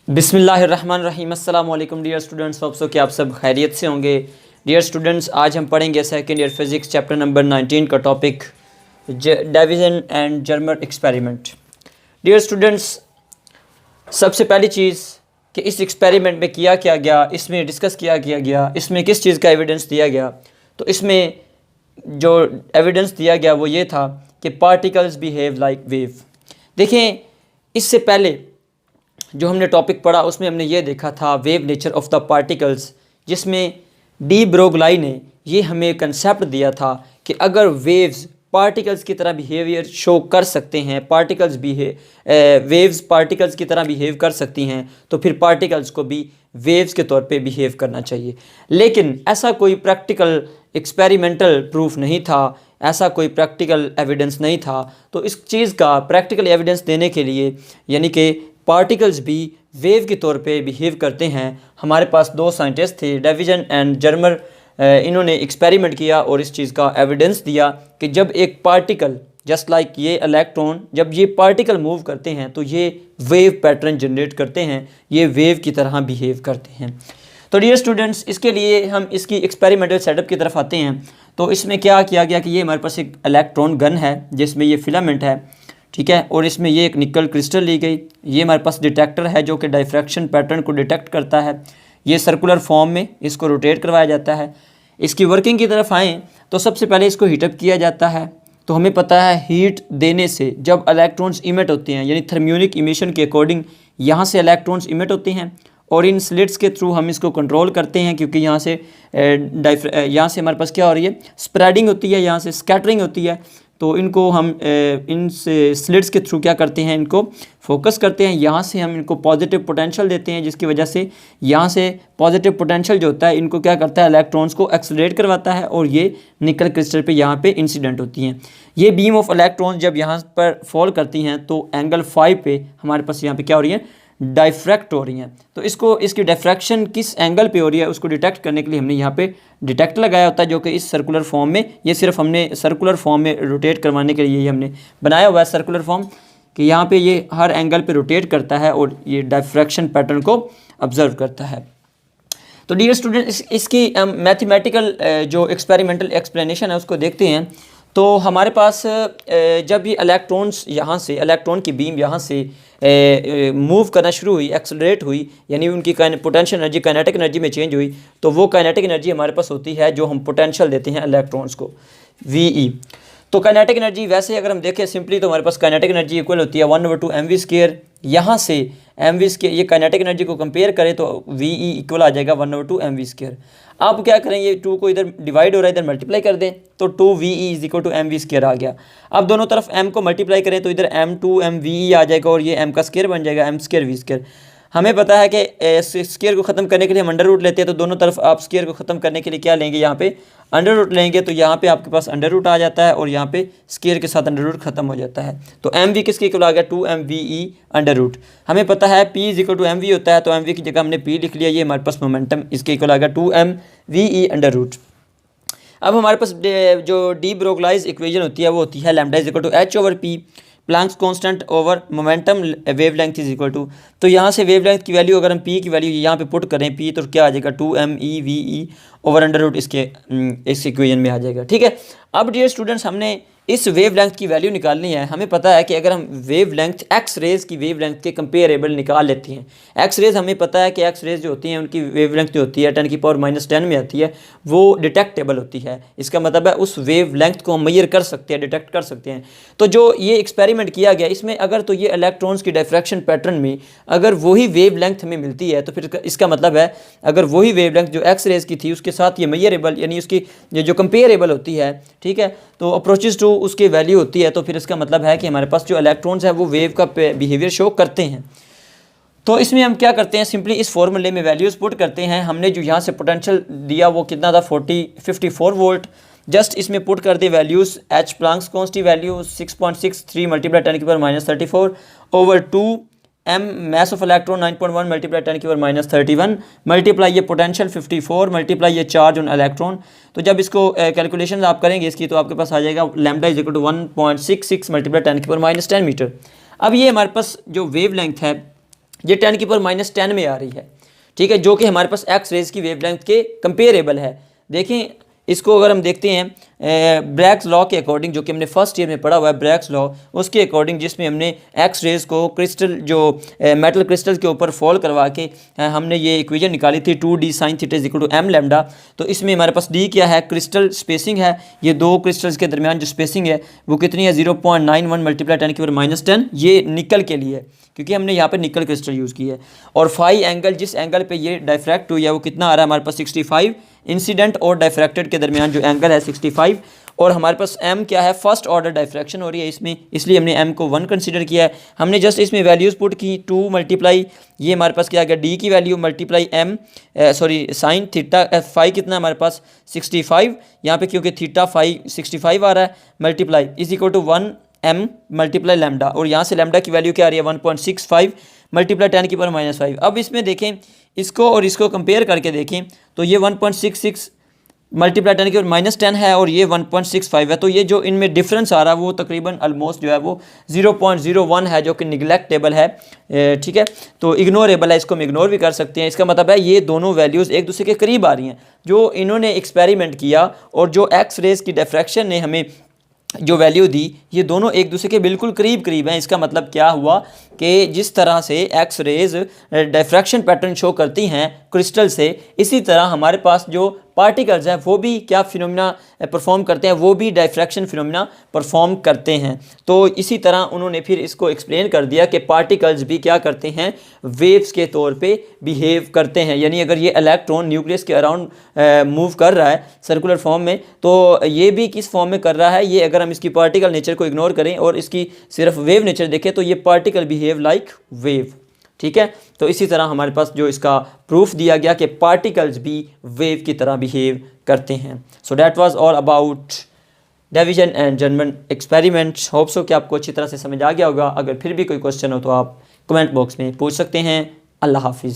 बिस्मिल्लाहिर्रहमानिर्रहीम। अस्सलाम वालेकुम डियर स्टूडेंट्स, होप सो कि आप सब खैरियत से होंगे। डियर स्टूडेंट्स, आज हम पढ़ेंगे second year physics chapter number 19 का topic Davisson and Germer experiment. Dear students, सबसे पहली चीज़ कि इस एक्सपेरिमेंट में किया क्या गया, इसमें डिस्कस किया गया, इसमें किस चीज़ का एविडेंस दिया गया। तो इसमें जो एविडेंस दिया गया वो ये था कि पार्टिकल्स बिहेव लाइक वेव। देखें, इससे पहले जो हमने टॉपिक पढ़ा उसमें हमने ये देखा था wave nature of the particles, जिसमें डी ब्रोगलाई ने ये हमें कंसेप्ट दिया था कि अगर वेव्स पार्टिकल्स की तरह बिहेवियर शो कर सकते हैं, वेव्स पार्टिकल्स की तरह बिहेव कर सकती हैं, तो फिर पार्टिकल्स को भी वेव्स के तौर पे बिहेव करना चाहिए। लेकिन ऐसा कोई प्रैक्टिकल एक्सपेरिमेंटल प्रूफ नहीं था, ऐसा कोई प्रैक्टिकल एविडेंस नहीं था। तो इस चीज़ का प्रैक्टिकल एविडेंस देने के लिए, यानी कि पार्टिकल्स भी वेव के तौर पे बिहेव करते हैं, हमारे पास दो साइंटिस्ट थे, डेविसन एंड जर्मर। इन्होंने एक्सपेरिमेंट किया और इस चीज़ का एविडेंस दिया कि जब एक पार्टिकल जस्ट लाइक ये इलेक्ट्रॉन, जब ये पार्टिकल मूव करते हैं तो ये वेव पैटर्न जनरेट करते हैं, ये वेव की तरह बिहेव करते हैं। तो डियर स्टूडेंट्स, इसके लिए हम इसकी एक्सपेरिमेंटल सेटअप की तरफ आते हैं। तो इसमें क्या किया गया कि ये हमारे पास एक इलेक्ट्रॉन गन है जिसमें ये फिलामेंट है, ठीक है, और इसमें ये एक निकल क्रिस्टल ली गई। ये हमारे पास डिटेक्टर है जो कि डायफ्रैक्शन पैटर्न को डिटेक्ट करता है। ये सर्कुलर फॉर्म में इसको रोटेट करवाया जाता है। इसकी वर्किंग की तरफ आएँ तो सबसे पहले इसको हीटअप किया जाता है। तो हमें पता है हीट देने से जब इलेक्ट्रॉन्स इमिट होते हैं, यानी थर्मियोनिक इमिशन के अकॉर्डिंग यहाँ से इलेक्ट्रॉन्स इमिट होते हैं और इन स्लिट्स के थ्रू हम इसको कंट्रोल करते हैं, क्योंकि यहाँ से हमारे पास क्या हो रही है, स्प्रेडिंग होती है, यहाँ से स्कैटरिंग होती है। तो इनको हम इन स्लिट्स के थ्रू क्या करते हैं, इनको फोकस करते हैं। यहाँ से हम इनको पॉजिटिव पोटेंशियल देते हैं, जिसकी वजह से यहाँ से पॉजिटिव पोटेंशियल जो होता है इनको क्या करता है, इलेक्ट्रॉन्स को एक्सेलरेट करवाता है और ये निकल क्रिस्टल पे यहाँ पे इंसिडेंट होती हैं। ये बीम ऑफ इलेक्ट्रॉन्स जब यहाँ पर फॉल करती हैं तो एंगल 5 पे हमारे पास यहाँ पे क्या हो रही है, डायफ्रैक्ट हो रही हैं। तो इसकी डायफ्रैक्शन किस एंगल पे हो रही है उसको डिटेक्ट करने के लिए हमने यहाँ पे डिटेक्टर लगाया होता है, जो कि इस सर्कुलर फॉर्म में, ये सिर्फ हमने सर्कुलर फॉर्म में रोटेट करवाने के लिए ये हमने बनाया हुआ है सर्कुलर फॉर्म, कि यहाँ पे ये हर एंगल पे रोटेट करता है और ये डायफ्रैक्शन पैटर्न को ऑब्जर्व करता है। तो डियर स्टूडेंट, इसकी मैथमेटिकल जो एक्सपेरिमेंटल एक्सप्लेनेशन है उसको देखते हैं। तो हमारे पास जब ये इलेक्ट्रॉन्स यहाँ से, इलेक्ट्रॉन की बीम यहाँ से मूव करना शुरू हुई, एक्सेलरेट हुई, यानी उनकी पोटेंशियल एनर्जी काइनेटिक एनर्जी में चेंज हुई, तो वो काइनेटिक एनर्जी हमारे पास होती है जो हम पोटेंशियल देते हैं इलेक्ट्रॉन्स को, वी। तो काइनेटिक एनर्जी वैसे अगर हम देखें सिंपली तो हमारे पास काइनेटिक एनर्जी इक्वल होती है 1/2 mv²। यहाँ से mv², ये काइनेटिक एनर्जी को कंपेयर करें तो वी इक्वल आ जाएगा 1/2 mv²। आप क्या करें, ये 2 को इधर डिवाइड हो रहा है, इधर मल्टीप्लाई कर दें तो 2ve = mv² आ गया। अब दोनों तरफ m को मल्टीप्लाई करें तो इधर m2mve आ जाएगा और ये m का स्क्वायर बन जाएगा, m²v²। हमें पता है कि स्क्वायर को ख़त्म करने के लिए हम अंडर रूट लेते हैं, तो दोनों तरफ आप स्क्वायर को ख़त्म करने के लिए क्या लेंगे, यहाँ पे अंडर रूट लेंगे। तो यहाँ पे आपके पास अंडर रूट आ जाता है और यहाँ पे स्क्वायर के साथ अंडर रूट ख़त्म हो जाता है। तो एम वी किसके इक्वल आ गया, 2mve अंडर रूट। हमें पता है p = mv होता है, तो mv की जगह हमने p लिख लिया। ये हमारे पास मोमेंटम इसके इक्वल आ गया 2mve अंडर रूट। अब हमारे पास जो डी ब्रोगलाइज इक्वेशन होती है वो होती है lambda h/p, Planck's constant over momentum wavelength is equal to. तो यहाँ से वेवलेंथ की वैल्यू, अगर हम p की वैल्यू यहाँ पे पुट करें p, तो क्या आ जाएगा 2meve ओवर अंडर रूट इस इक्वेशन में आ जाएगा, ठीक है। अब डियर स्टूडेंट्स, हमने इस वेवलेंथ की वैल्यू निकालनी है। हमें पता है कि अगर हम वेवलेंथ एक्स रेज की वेवलेंथ के कंपेरेबल निकाल लेते हैं, एक्स रेज हमें पता है कि एक्स रेज जो होती हैं उनकी वेवलेंथ जो होती है 10⁻⁻10 में आती है, वो डिटेक्टेबल होती है। इसका मतलब है उस वेवलेंथ को हम मेजर कर सकते हैं, डिटेक्ट कर सकते हैं। तो जो ये एक्सपेरिमेंट किया गया इसमें अगर तो ये इलेक्ट्रॉन्स की डायफ्रैक्शन पैटर्न में अगर वही वेवलेंथ हमें मिलती है, तो फिर इसका मतलब है अगर वही वेवलेंथ जो एक्स रेज की थी उसके साथ ये मेजरेबल, यानी उसकी जो कंपेरेबल होती है, ठीक है, तो अप्रोचेस टू उसकी वैल्यू होती है, तो फिर इसका मतलब है कि हमारे पास जो इलेक्ट्रॉन्स है वो वेव का बिहेवियर शो करते हैं। तो इसमें हम क्या करते हैं, सिंपली इस फॉर्मूले में वैल्यूज़ पुट करते हैं। हमने जो यहाँ से पोटेंशियल दिया वो कितना था, 54 वोल्ट। जस्ट इसमें पुट कर दे values, H Planck's constant value 6.63 × 10⁻34 over 2, m mass of electron 9.1 × 10⁻31 multiply ये पोटेंशियल 54 मल्टीप्लाई ये चार्ज ऑन इलेक्ट्रॉन। तो जब इसको कैलकुलेशन आप करेंगे इसकी, तो आपके पास आ जाएगा लैम्डा = 1.66 × 10⁻10 मीटर। अब ये हमारे पास जो वेवलेंथ है ये 10⁻⁻10 में आ रही है, ठीक है, जो कि हमारे पास एक्स रेज की वेवलेंथ के कंपेरेबल है। देखें इसको अगर हम देखते हैं ब्रैग्स लॉ के अकॉर्डिंग, जो कि हमने फर्स्ट ईयर में पढ़ा हुआ है ब्रैग्स लॉ, उसके अकॉर्डिंग, जिसमें हमने एक्स रेज को क्रिस्टल जो मेटल क्रिस्टल के ऊपर फॉल करवा के हमने ये इक्वेशन निकाली थी 2d sin theta = m lambda. तो इसमें हमारे पास d क्या है, क्रिस्टल स्पेसिंग है, ये दो क्रिस्टल्स के दरमियान जो स्पेसिंग है वो कितनी है 0.91 × 10⁻⁻10, ये निकल के लिए, क्योंकि हमने यहाँ पे निकल क्रिस्टल यूज़ की है। और फाई एंगल, जिस एंगल पे ये डायफ्रैक्ट हुई है वो कितना आ रहा है हमारे पास 65, इंसिडेंट और डायफ्रैक्टेड के दरमियान जो एंगल है 65। और हमारे पास m क्या है, फर्स्ट ऑर्डर डायफ्रैक्शन हो रही है इसमें, इसलिए हमने m को 1 कंसीडर किया है। हमने जस्ट इसमें वैल्यूज़ पुट की, 2 मल्टीप्लाई ये हमारे पास क्या आ गया d की value multiply sine theta phi कितना हमारे पास 65, यहाँ पे क्योंकि थीटा फाई 65 आ रहा है, मल्टीप्लाई = 1 m मल्टीप्लाई लैम्डा, और यहाँ से लैम्डा की वैल्यू क्या आ रही है 1.65 मल्टीप्लाई 10⁻⁻5। अब इसमें देखें इसको और इसको कंपेयर करके देखें तो ये 1.66 मल्टीप्लाई 10⁻⁻10 है और ये 1.65 है, तो ये जो इनमें डिफरेंस आ रहा है वो तकरीबन ऑलमोस्ट जो है वो 0.01 है, जो कि निगलेक्टेबल है, ठीक है, तो इग्नोरेबल है, इसको हम इग्नोर भी कर सकते हैं। इसका मतलब है ये दोनों वैल्यूज़ एक दूसरे के करीब आ रही हैं। जो इन्होंने एक्सपेरिमेंट किया और जो एक्स रेज की डिफ्रैक्शन ने हमें जो वैल्यू दी, ये दोनों एक दूसरे के बिल्कुल करीब करीब हैं। इसका मतलब क्या हुआ कि जिस तरह से X rays diffraction pattern show करती हैं क्रिस्टल से, इसी तरह हमारे पास जो पार्टिकल्स हैं वो भी क्या फिनोमिना परफॉर्म करते हैं, वो भी डायफ्रैक्शन फिनोमिना परफॉर्म करते हैं। तो इसी तरह उन्होंने फिर इसको एक्सप्लेन कर दिया कि पार्टिकल्स भी क्या करते हैं, वेव्स के तौर पे बिहेव करते हैं। यानी अगर ये इलेक्ट्रॉन न्यूक्लियस के अराउंड मूव कर रहा है सर्कुलर फॉर्म में, तो ये भी किस फॉर्म में कर रहा है, ये अगर हम इसकी पार्टिकल नेचर को इग्नोर करें और इसकी सिर्फ वेव नेचर देखें तो ये पार्टिकल बिहेव लाइक वेव, ठीक है। तो इसी तरह हमारे पास जो इसका प्रूफ दिया गया कि पार्टिकल्स भी वेव की तरह बिहेव करते हैं। So that was all about Davisson and Germer experiment. Hope so कि आपको अच्छी तरह से समझ आ गया होगा। अगर फिर भी कोई क्वेश्चन हो तो आप कमेंट बॉक्स में पूछ सकते हैं। अल्लाह हाफिज़।